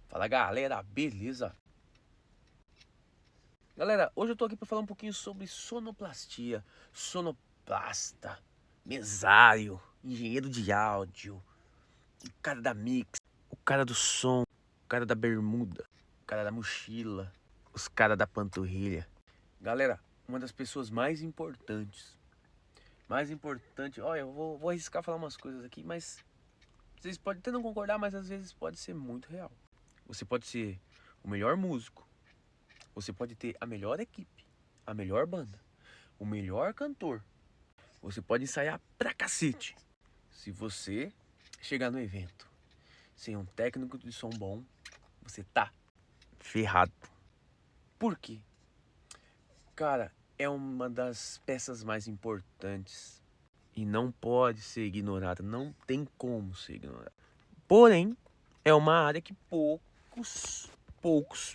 Fala galera, beleza? Galera, hoje eu tô aqui pra falar um pouquinho sobre sonoplastia, sonoplasta, mesário, engenheiro de áudio, o cara da mix, o cara do som, o cara da bermuda, o cara da mochila, os caras da panturrilha. Galera, uma das pessoas mais importante, olha, eu vou arriscar falar umas coisas aqui, mas vocês podem até não concordar, mas às vezes pode ser muito real. Você pode ser o melhor músico, você pode ter a melhor equipe, a melhor banda, o melhor cantor. Você pode ensaiar pra cacete. Se você chegar no evento sem um técnico de som bom, você tá ferrado. Por quê? Cara, é uma das peças mais importantes e não pode ser ignorada, não tem como ser ignorada. Porém, é uma área que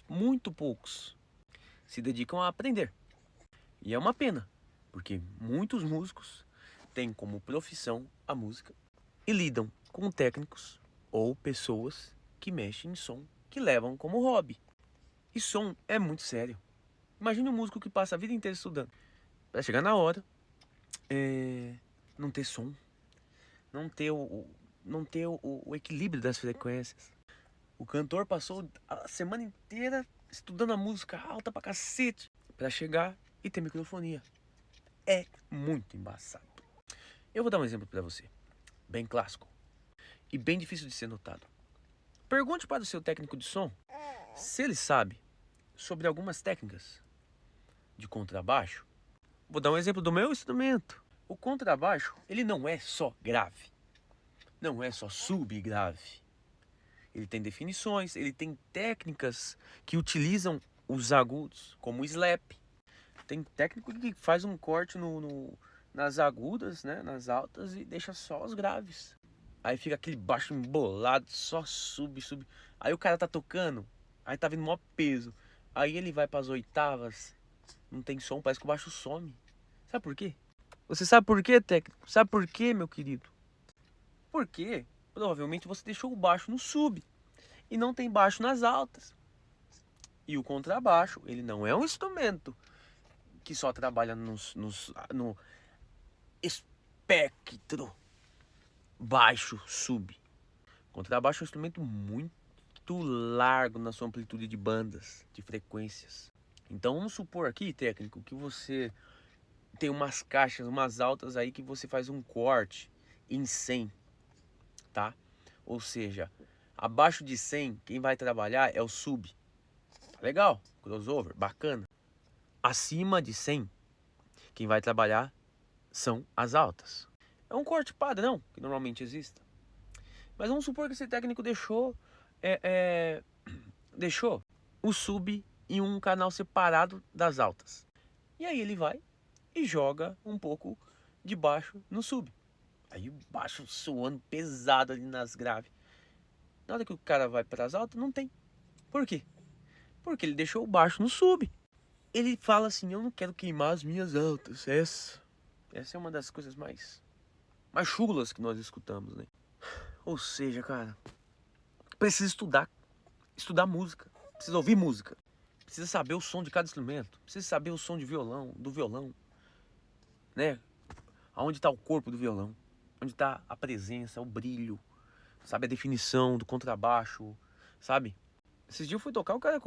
muito poucos se dedicam a aprender. E é uma pena, porque muitos músicos têm como profissão a música e lidam com técnicos ou pessoas que mexem em som, que levam como hobby. E som é muito sério. Imagine um músico que passa a vida inteira estudando, para chegar na hora, não ter som, não ter o equilíbrio das frequências. O cantor passou a semana inteira estudando a música alta pra cacete, para chegar e ter microfonia. É muito embaçado. Eu vou dar um exemplo para você, bem clássico e bem difícil de ser notado. Pergunte para o seu técnico de som se ele sabe sobre algumas técnicas de contrabaixo. Vou dar um exemplo do meu instrumento. O contrabaixo, ele não é só grave, não é só subgrave. Ele tem definições, ele tem técnicas que utilizam os agudos, como o slap. Tem técnico que faz um corte nas agudas, né, nas altas, e deixa só os graves. Aí fica aquele baixo embolado, só sub. Aí o cara tá tocando, aí tá vindo maior peso. Aí ele vai pras oitavas, não tem som, parece que o baixo some. Sabe por quê? Você sabe por quê, técnico? Sabe por quê, meu querido? Porque provavelmente você deixou o baixo no sub e não tem baixo nas altas. E o contrabaixo, ele não é um instrumento que só trabalha no espectro baixo, sub. Contrabaixo é um instrumento muito largo na sua amplitude de bandas, de frequências. Então vamos supor aqui, técnico, que você tem umas caixas, umas altas aí que você faz um corte em 100, tá? Ou seja, abaixo de 100, quem vai trabalhar é o sub. Tá legal, crossover, bacana. Acima de 100, quem vai trabalhar são as altas. É um corte padrão que normalmente existe. Mas vamos supor que esse técnico deixou o sub em um canal separado das altas. E aí ele vai e joga um pouco de baixo no sub. Aí o baixo soando pesado ali nas graves. Na hora que o cara vai para as altas, não tem. Por quê? Porque ele deixou o baixo no sub. Ele fala assim, eu não quero queimar as minhas altas. Essa é uma das coisas mais chulas que nós escutamos, né? Ou seja, cara, precisa estudar música, precisa ouvir música, precisa saber o som de cada instrumento, precisa saber o som de do violão, né? Aonde está o corpo do violão, onde está a presença, o brilho, sabe, a definição do contrabaixo, sabe? Esses dias eu fui tocar, o cara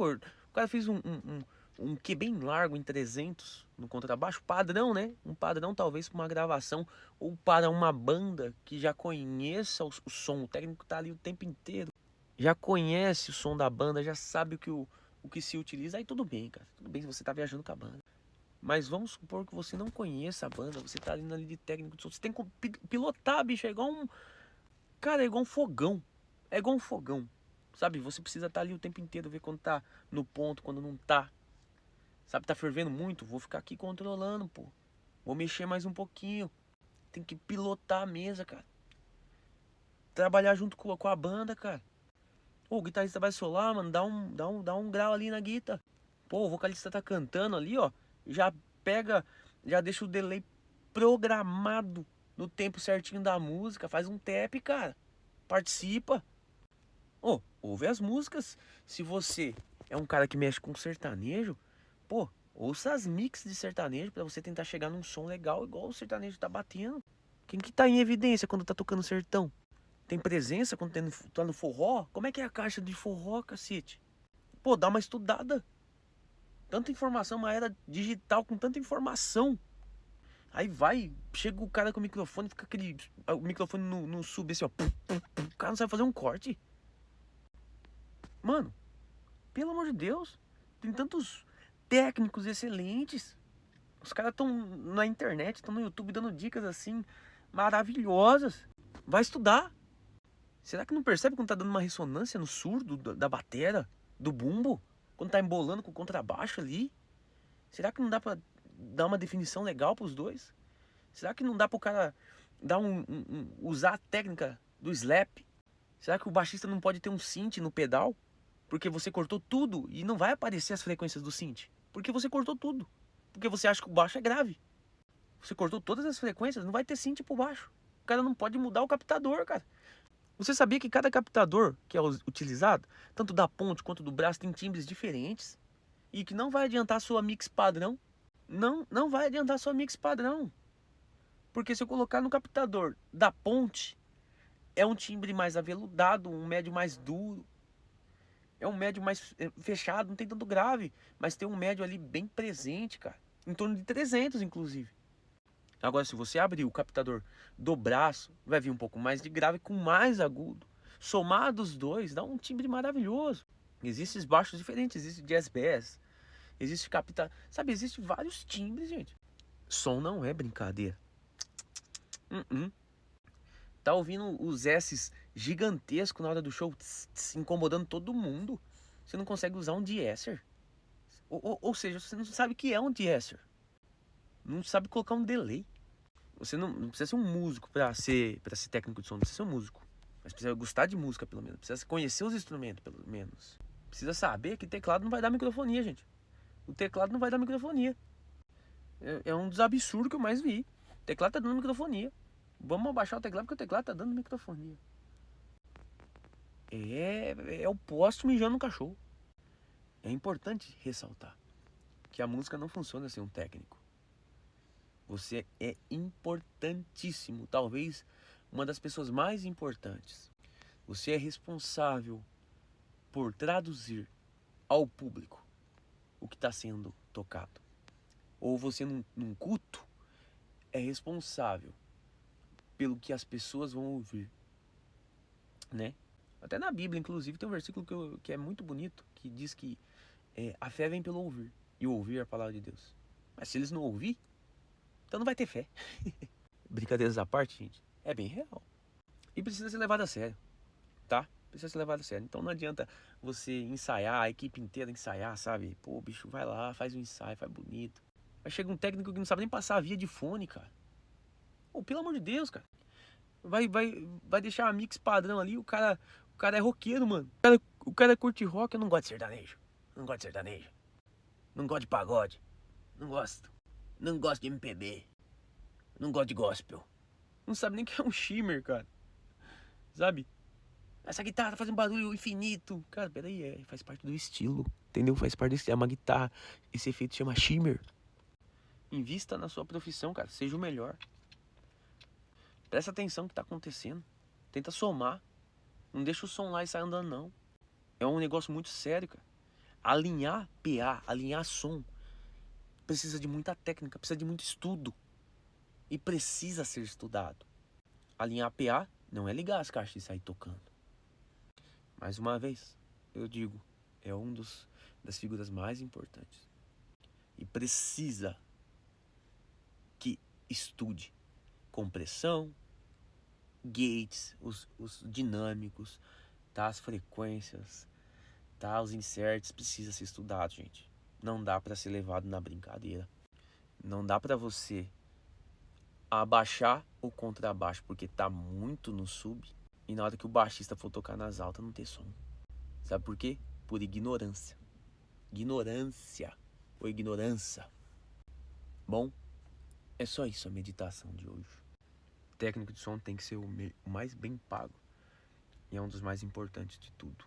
fez um Q bem largo em 300 no contrabaixo, padrão, né? Um padrão talvez para uma gravação ou para uma banda que já conheça o som. O técnico tá ali o tempo inteiro, já conhece o som da banda, já sabe o que se utiliza. Aí tudo bem, cara, tudo bem se você tá viajando com a banda. Mas vamos supor que você não conheça a banda, você tá ali de técnico de som, você tem que pilotar, bicho, é igual um... Cara, é igual um fogão, é igual um fogão. Sabe, você precisa estar ali o tempo inteiro, ver quando tá no ponto, quando não tá. Sabe, tá fervendo muito? Vou ficar aqui controlando, pô. Vou mexer mais um pouquinho. Tem que pilotar a mesa, cara. Trabalhar junto com a banda, cara. Pô, o guitarrista vai solar, mano, dá um grau ali na guitarra. Pô, o vocalista tá cantando ali, ó. Já pega, já deixa o delay programado no tempo certinho da música. Faz um tap, cara. Participa. Ouve as músicas. Se você é um cara que mexe com sertanejo, pô, ouça as mix de sertanejo pra você tentar chegar num som legal igual o sertanejo tá batendo. Quem que tá em evidência quando tá tocando sertão? Tem presença quando tá no forró? Como é que é a caixa de forró, cacete? Pô, dá uma estudada. Tanta informação, uma era digital com tanta informação. Aí vai, chega o cara com o microfone, fica o microfone no sub assim, ó. O cara não sabe fazer um corte. Mano, pelo amor de Deus, tem tantos técnicos excelentes. Os caras estão na internet, estão no YouTube dando dicas assim, maravilhosas. Vai estudar. Será que não percebe quando tá dando uma ressonância no surdo da batera, do bumbo? Quando tá embolando com o contrabaixo ali? Será que não dá pra dar uma definição legal pros dois? Será que não dá pro cara dar usar a técnica do slap? Será que o baixista não pode ter um synth no pedal? Porque você cortou tudo e não vai aparecer as frequências do synth. Porque você cortou tudo. Porque você acha que o baixo é grave. Você cortou todas as frequências, não vai ter synth pro baixo. O cara não pode mudar o captador, cara. Você sabia que cada captador que é utilizado, tanto da ponte quanto do braço, tem timbres diferentes? E que não vai adiantar a sua mix padrão? Não vai adiantar a sua mix padrão. Porque se eu colocar no captador da ponte, é um timbre mais aveludado, um médio mais duro. É um médio mais fechado, não tem tanto grave. Mas tem um médio ali bem presente, cara. Em torno de 300, inclusive. Agora, se você abrir o captador do braço, vai vir um pouco mais de grave com mais agudo. Somado os dois, dá um timbre maravilhoso. Existem baixos diferentes, existe jazz bass, existe capta... Sabe, existe vários timbres, gente. Som não é brincadeira. Tá ouvindo os S's gigantescos na hora do show, incomodando todo mundo. Você não consegue usar um de-esser. Ou seja, você não sabe o que é um de-esser. Não sabe colocar um delay. Você não precisa ser um músico pra ser técnico de som, não precisa ser um músico. Mas precisa gostar de música, pelo menos. Precisa conhecer os instrumentos, pelo menos. Precisa saber que teclado não vai dar microfonia, gente. O teclado não vai dar microfonia. É um dos absurdos que eu mais vi. O teclado tá dando microfonia. Vamos abaixar o teclado porque o teclado tá dando microfonia. É o poste mijando no cachorro. É importante ressaltar que a música não funciona sem um técnico. Você é importantíssimo, talvez uma das pessoas mais importantes. Você é responsável por traduzir ao público o que está sendo tocado. Ou você, num culto, é responsável pelo que as pessoas vão ouvir, né? Até na Bíblia, inclusive, tem um versículo que é muito bonito, que diz que a fé vem pelo ouvir, e ouvir a palavra de Deus. Mas se eles não ouvir, então não vai ter fé. Brincadeiras à parte, gente, é bem real. E precisa ser levado a sério, tá? Precisa ser levado a sério. Então não adianta você ensaiar, a equipe inteira ensaiar, sabe? Pô, bicho, vai lá, faz um ensaio, faz bonito. Aí chega um técnico que não sabe nem passar a via de fone, cara. Pô, pelo amor de Deus, cara. Vai deixar a mix padrão ali, o cara é roqueiro, mano. O cara curte rock, eu não gosto de sertanejo. Não gosto de sertanejo. Não gosto de pagode. Não gosto. Não gosto de MPB. Não gosto de gospel. Não sabe nem o que é um shimmer, cara. Sabe? Essa guitarra tá fazendo barulho infinito. Cara, peraí, faz parte do estilo. Entendeu? Faz parte do estilo. É uma guitarra. Esse efeito chama shimmer. Invista na sua profissão, cara. Seja o melhor. Presta atenção no que tá acontecendo. Tenta somar. Não deixa o som lá e sai andando, não. É um negócio muito sério, cara. Alinhar PA, alinhar som, precisa de muita técnica, precisa de muito estudo. E precisa ser estudado. Alinhar PA não é ligar as caixas e sair tocando. Mais uma vez, eu digo, é das figuras mais importantes. E precisa que estude compressão, gates, os dinâmicos, tá? As frequências, tá? Os inserts, precisa ser estudado, gente. Não dá para ser levado na brincadeira. Não dá para você abaixar o contrabaixo porque tá muito no sub e na hora que o baixista for tocar nas altas não ter som. Sabe por quê? Por ignorância. Ignorância ou ignorância. Bom, é só isso a meditação de hoje. O técnico de som tem que ser o mais bem pago. e é um dos mais importantes de tudo.